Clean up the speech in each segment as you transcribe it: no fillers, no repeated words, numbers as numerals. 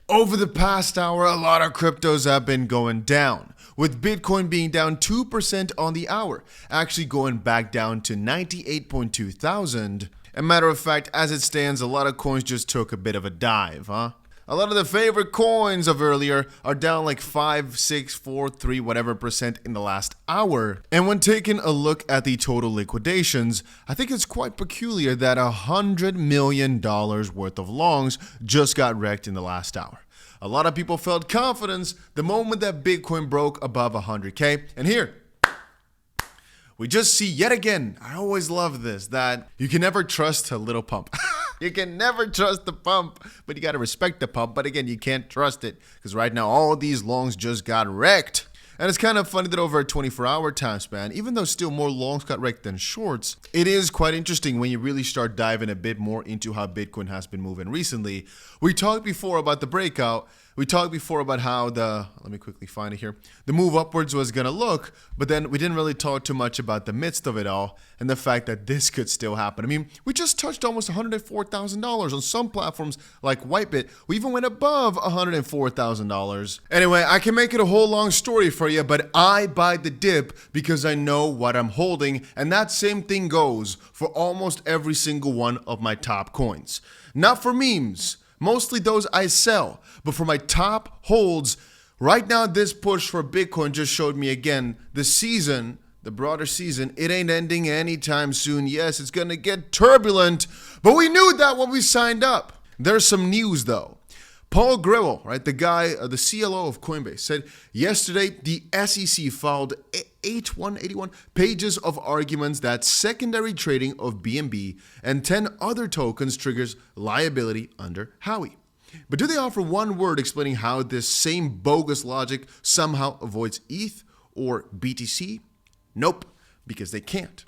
Over the past hour, a lot of cryptos have been going down, with Bitcoin being down 2% on the hour, actually going back down to 98.2 thousand. As a matter of fact, as it stands, a lot of coins just took a bit of a dive, huh? A lot of the favorite coins of earlier are down like 5, 6, 4, 3, whatever percent in the last hour. And when taking a look at the total liquidations, I think it's quite peculiar that $100 million worth of longs just got wrecked in the last hour. A lot of people felt confidence the moment that Bitcoin broke above 100K. And here, we just see yet again, I always love this, that you can never trust a little pump. You can never trust the pump, but you got to respect the pump. But again, you can't trust it because right now all these longs just got wrecked. And it's kind of funny that over a 24-hour time span, even though still more longs got wrecked than shorts, it is quite interesting when you really start diving a bit more into how Bitcoin has been moving recently. We talked before about the breakout. We talked before about how let me quickly find it here, the move upwards was going to look, but then we didn't really talk too much about the midst of it all and the fact that this could still happen. I mean, we just touched almost $104,000 on some platforms like Whitebit. We even went above $104,000. Anyway, I can make it a whole long story for you, but I buy the dip because I know what I'm holding, and that same thing goes for almost every single one of my top coins. Not for memes. Mostly those I sell, but for my top holds, right now this push for Bitcoin just showed me again, the broader season, it ain't ending anytime soon. Yes, it's gonna get turbulent, but we knew that when we signed up. There's some news though. Paul Grewal, right, the guy, the CLO of Coinbase, said yesterday the SEC filed 81 pages of arguments that secondary trading of BNB and 10 other tokens triggers liability under Howey. But do they offer one word explaining how this same bogus logic somehow avoids ETH or BTC? Nope, because they can't.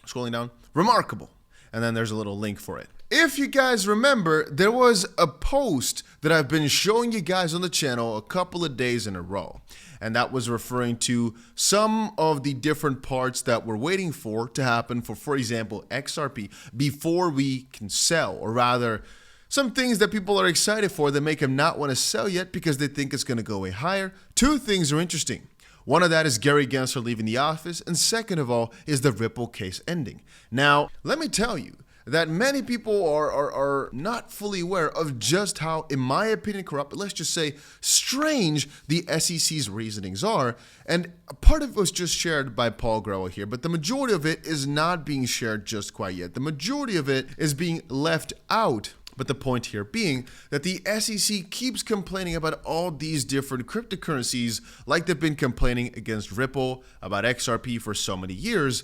Scrolling down, remarkable. And then there's a little link for it. If you guys remember, there was a post that I've been showing you guys on the channel a couple of days in a row. And that was referring to some of the different parts that we're waiting for to happen for example, XRP, before we can sell, or rather, some things that people are excited for that make them not want to sell yet because they think it's going to go way higher. Two things are interesting. One of that is Gary Gensler leaving the office, and second of all is the Ripple case ending. Now, let me tell you that many people are not fully aware of just how, in my opinion, corrupt, but let's just say strange, the SEC's reasonings are. And part of it was just shared by Paul Grewal here, but the majority of it is not being shared just quite yet. The majority of it is being left out. But the point here being that the SEC keeps complaining about all these different cryptocurrencies, like they've been complaining against Ripple, about XRP for so many years.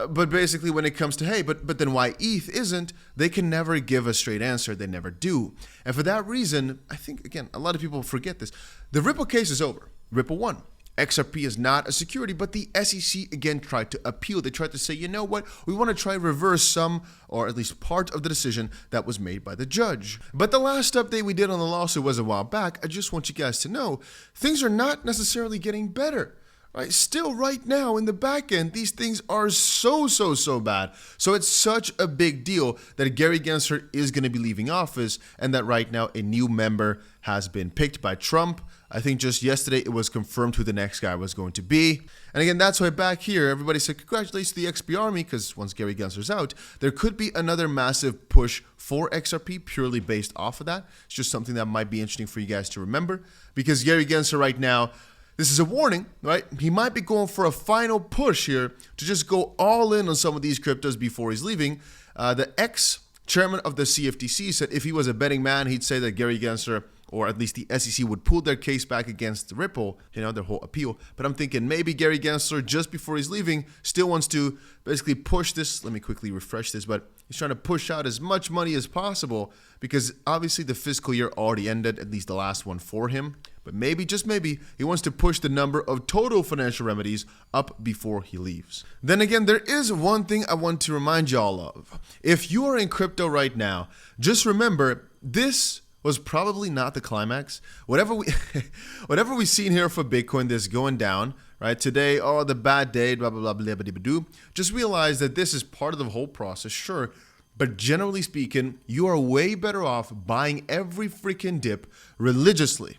But basically when it comes to, hey, but then why ETH isn't, they can never give a straight answer. They never do. And for that reason, I think, again, a lot of people forget this. The Ripple case is over. Ripple won. XRP is not a security, but the SEC again tried to appeal. They tried to say, you know what, we want to try reverse some, or at least part of the decision that was made by the judge. But the last update we did on the lawsuit was a while back. I just want you guys to know, things are not necessarily getting better. Right? Still right now in the back end, these things are so bad. So it's such a big deal that Gary Gensler is going to be leaving office, and that right now a new member has been picked by Trump. I think just yesterday it was confirmed who the next guy was going to be. And again, that's why back here, everybody said congratulations to the XP Army, because once Gary Gensler's out, there could be another massive push for XRP purely based off of that. It's just something that might be interesting for you guys to remember, because Gary Gensler right now, this is a warning, right? He might be going for a final push here to just go all in on some of these cryptos before he's leaving. The ex-chairman of the CFTC said if he was a betting man, he'd say that Gary Gensler, or at least the SEC, would pull their case back against Ripple, their whole appeal. But I'm thinking maybe Gary Gensler, just before he's leaving, still wants to basically push this. Let me quickly refresh this, but he's trying to push out as much money as possible because obviously the fiscal year already ended, at least the last one for him. But maybe, just maybe, he wants to push the number of total financial remedies up before he leaves. Then again, there is one thing I want to remind y'all of. If you are in crypto right now, just remember this was probably not the climax. Whatever we've seen here for Bitcoin, this going down, right? Today, the bad day, blah, blah, blah, blah, blah, blah, blah. Just realize that this is part of the whole process, sure. But generally speaking, you are way better off buying every freaking dip religiously,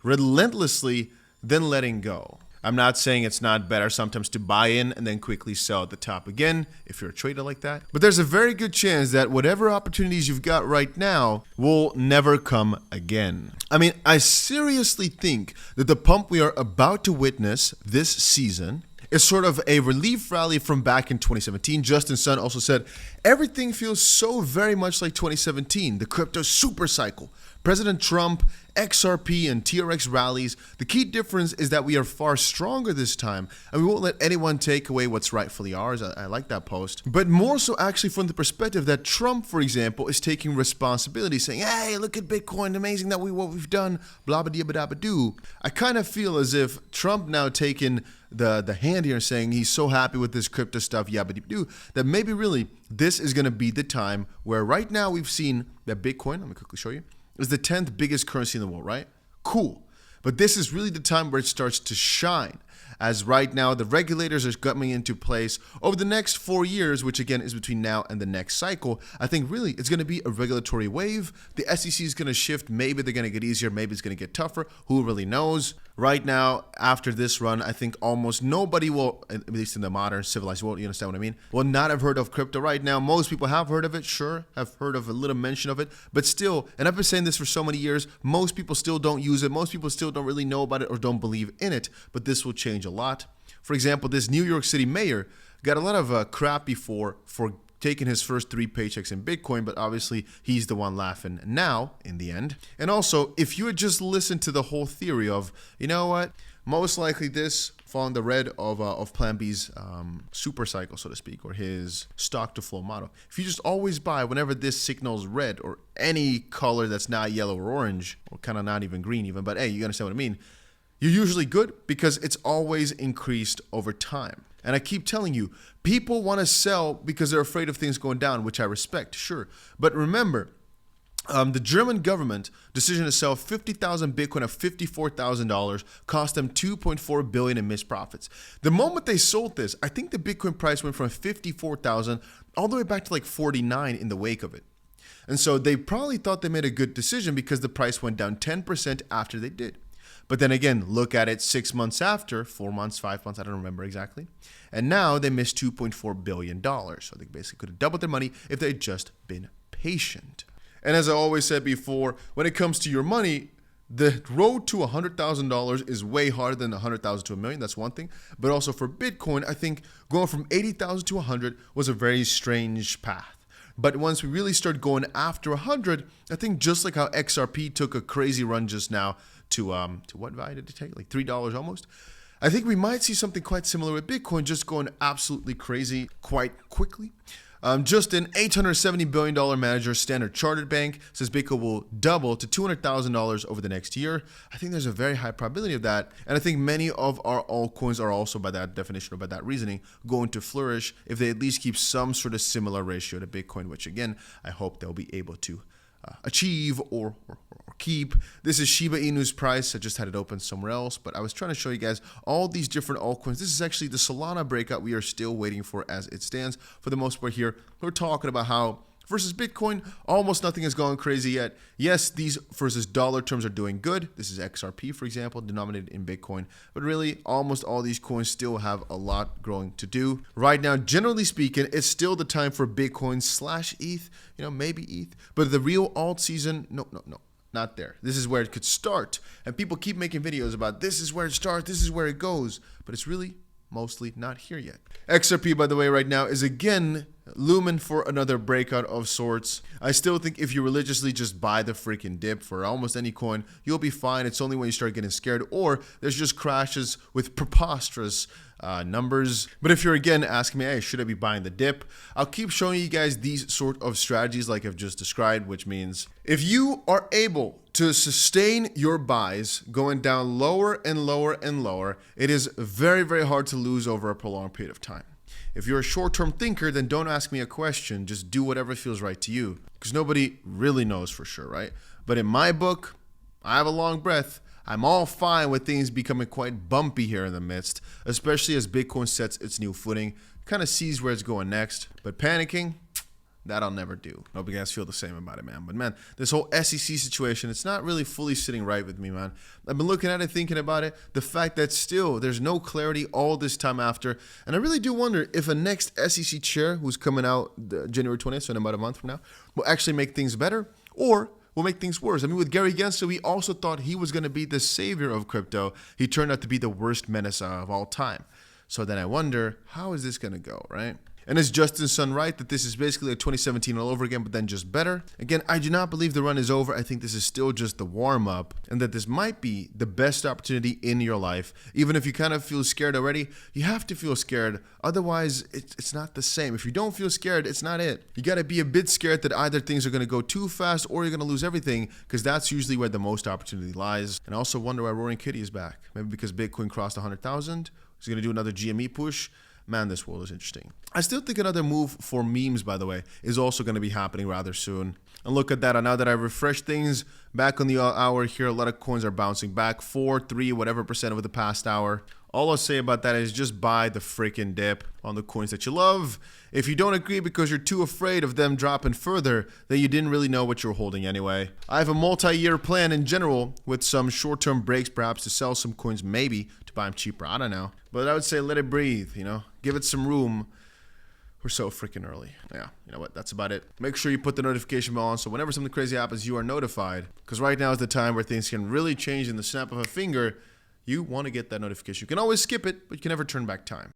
relentlessly, than letting go. I'm not saying it's not better sometimes to buy in and then quickly sell at the top again if you're a trader like that. But there's a very good chance that whatever opportunities you've got right now will never come again. I mean, I seriously think that the pump we are about to witness this season is sort of a relief rally from back in 2017. Justin Sun also said, everything feels so very much like 2017, the crypto super cycle. President Trump, XRP, and TRX rallies. The key difference is that we are far stronger this time, and we won't let anyone take away what's rightfully ours. I like that post. But more so actually from the perspective that Trump, for example, is taking responsibility, saying, hey, look at Bitcoin, amazing that what we've done, blah, blah, blah, blah, blah. I kind of feel as if Trump now taking the hand here and saying he's so happy with this crypto stuff, yabba-dee-doo, that maybe really this is going to be the time where right now we've seen that Bitcoin, let me quickly show you, is the 10th biggest currency in the world, right? Cool. But this is really the time where it starts to shine, as right now the regulators are coming into place over the next 4 years, which again is between now and the next cycle. I think really it's going to be a regulatory wave. The SEC is going to shift. Maybe they're going to get easier. Maybe it's going to get tougher. Who really knows? Right now, after this run, I think almost nobody will, at least in the modern civilized world, you understand what I mean, will not have heard of crypto right now. Most people have heard of it, sure, have heard of a little mention of it, but still, and I've been saying this for so many years, most people still don't use it. Most people still don't really know about it or don't believe in it, but this will change a lot. For example, this New York City mayor got a lot of crap before for taking his first 3 paychecks in Bitcoin, but obviously he's the one laughing now in the end. And also, if you had just listened to the whole theory of, you know what, most likely this fall in the red of Plan B's super cycle, so to speak, or his stock to flow model. If you just always buy whenever this signals red or any color that's not yellow or orange, or kind of not even green even, but hey, you understand what I mean, you're usually good because it's always increased over time. And I keep telling you, people want to sell because they're afraid of things going down, which I respect, sure. But remember, the German government decision to sell 50,000 Bitcoin at $54,000 cost them $2.4 billion in missed profits. The moment they sold this, I think the Bitcoin price went from 54,000 all the way back to like 49 in the wake of it. And so they probably thought they made a good decision because the price went down 10% after they did. But then again, look at it 6 months after, 4 months, 5 months, I don't remember exactly. And now they missed $2.4 billion. So they basically could have doubled their money if they had just been patient. And as I always said before, when it comes to your money, the road to $100,000 is way harder than $100,000 to $1 million. That's one thing. But also for Bitcoin, I think going from 80,000 to 100 was a very strange path. But once we really start going after 100, I think just like how XRP took a crazy run just now to what value did it take? Like $3 almost. I think we might see something quite similar with Bitcoin, just going absolutely crazy quite quickly. Just an $870 billion manager, Standard Chartered Bank, says Bitcoin will double to $200,000 over the next year. I think there's a very high probability of that. And I think many of our altcoins are also, by that definition or by that reasoning, going to flourish if they at least keep some sort of similar ratio to Bitcoin, which again, I hope they'll be able to achieve or keep. This is Shiba Inu's price. I just had it open somewhere else, but I was trying to show you guys all these different altcoins. This is actually the Solana breakout we are still waiting for as it stands. For the most part here, we're talking about how versus Bitcoin, almost nothing has gone crazy yet. Yes, these versus dollar terms are doing good. This is XRP, for example, denominated in Bitcoin. But really, almost all these coins still have a lot growing to do. Right now, generally speaking, it's still the time for Bitcoin / ETH, maybe ETH. But the real alt season, no, not there. This is where it could start. And people keep making videos about this is where it starts, this is where it goes. But it's really mostly not here yet. XRP, by the way, right now is again looming for another breakout of sorts. I still think if you religiously just buy the freaking dip for almost any coin, you'll be fine. It's only when you start getting scared or there's just crashes with preposterous numbers. But if you're again asking me, hey, should I be buying the dip? I'll keep showing you guys these sort of strategies like I've just described, which means if you are able to sustain your buys going down lower and lower and lower, it is very, very hard to lose over a prolonged period of time. If you're a short-term thinker, then don't ask me a question. Just do whatever feels right to you because nobody really knows for sure, right? But in my book, I have a long breath. I'm all fine with things becoming quite bumpy here in the midst, especially as Bitcoin sets its new footing, kind of sees where it's going next. But panicking, that I'll never do. I hope you guys feel the same about it, man. But man, this whole SEC situation, it's not really fully sitting right with me, man. I've been looking at it, thinking about it, the fact that still there's no clarity all this time after. And I really do wonder if a next SEC chair who's coming out January 20th, so in about a month from now, will actually make things better or will make things worse. I mean, with Gary Gensler, we also thought he was going to be the savior of crypto. He turned out to be the worst menace of all time. So then I wonder, how is this going to go, right? And is Justin's son right that this is basically like 2017 all over again, but then just better? Again, I do not believe the run is over. I think this is still just the warm-up, and that this might be the best opportunity in your life. Even if you kind of feel scared already, you have to feel scared. Otherwise, it's not the same. If you don't feel scared, it's not it. You got to be a bit scared that either things are going to go too fast or you're going to lose everything, because that's usually where the most opportunity lies. And I also wonder why Roaring Kitty is back. Maybe because Bitcoin crossed 100,000. He's going to do another GME push. Man, this world is interesting. I still think another move for memes, by the way, is also going to be happening rather soon. And look at that. Now that I refreshed things back on the hour here, a lot of coins are bouncing back 4, 3, whatever % over the past hour. All I'll say about that is just buy the freaking dip on the coins that you love. If you don't agree because you're too afraid of them dropping further, then you didn't really know what you're holding anyway. I have a multi-year plan in general with some short-term breaks perhaps to sell some coins, maybe to buy them cheaper. I don't know. But I would say let it breathe, you know, give it some room. We're so freaking early. Yeah, you know what? That's about it. Make sure you put the notification bell on so whenever something crazy happens, you are notified. Because right now is the time where things can really change in the snap of a finger. You want to get that notification. You can always skip it, but you can never turn back time.